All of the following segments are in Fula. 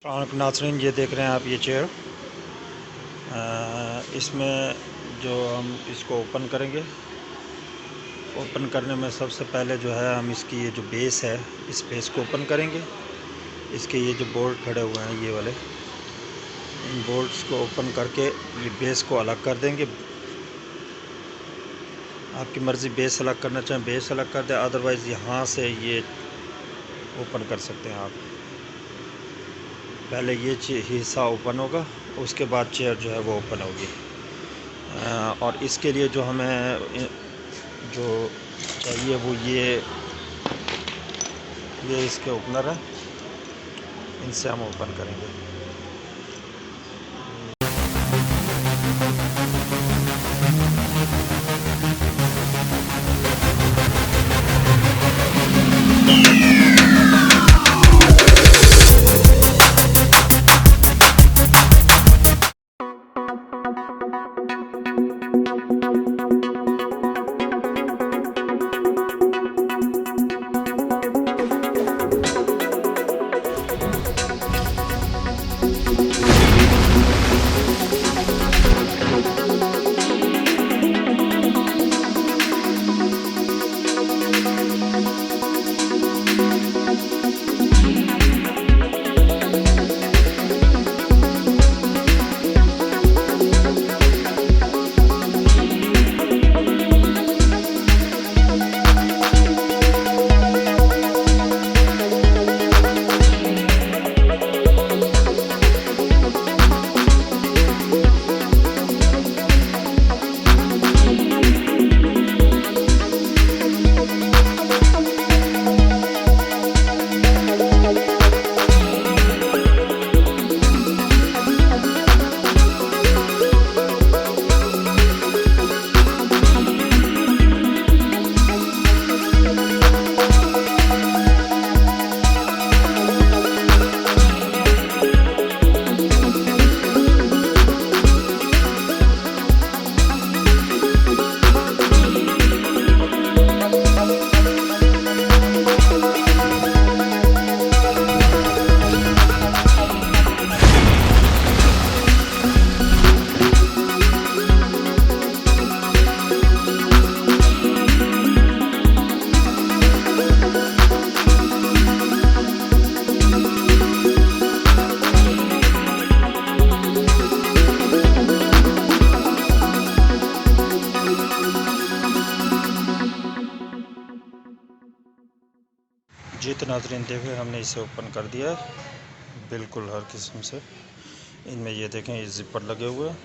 नाज़रीन, ये देख रहे हैं आप ये चेयर। इसमें जो हम इसको ओपन करेंगे, ओपन करने में सबसे पहले जो है हम इसकी ये जो बेस है, इस बेस को ओपन करेंगे। इसके ये जो बोल्ट खड़े हुए हैं ये वाले, इन बोल्ट्स को ओपन करके ये बेस को अलग कर देंगे। आपकी मर्ज़ी, बेस अलग करना चाहें बेस अलग कर दें, अदरवाइज़ यहाँ से ये ओपन कर सकते हैं आप। पहले ये हिस्सा ओपन होगा, उसके बाद चेयर जो है वो ओपन होगी। और इसके लिए जो हमें जो चाहिए वो ये इसके ओपनर है, इनसे हम ओपन करेंगे। जी तो नाज़रीन, देखें हमने इसे ओपन कर दिया है बिल्कुल हर किस्म से। इनमें ये देखें, ये ज़िपर लगे हुए हैं।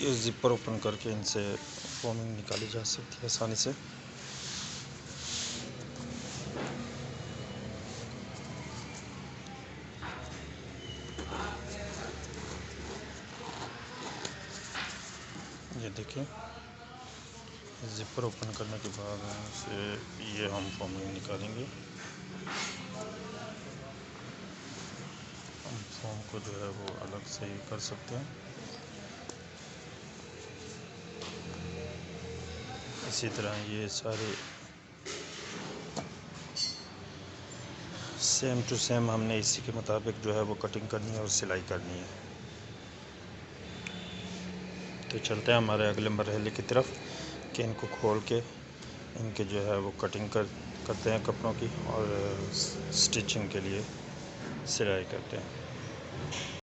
ये ज़िपर ओपन करके इनसे फोमिंग निकाली जा सकती है आसानी से। ये देखें, ज़िपर ओपन करने के बाद से ये हम फोमिंग निकालेंगे। हम फोम को जो है वो अलग से ही कर सकते हैं। इसी तरह ये सारे सेम टू सेम हमने इसी के मुताबिक जो है वो कटिंग करनी है और सिलाई करनी है। तो चलते हैं हमारे अगले मरहले की तरफ कि इनको खोल के इनके जो है वो कटिंग करते हैं कपड़ों की, और स्टिचिंग के लिए सिलाई करते हैं।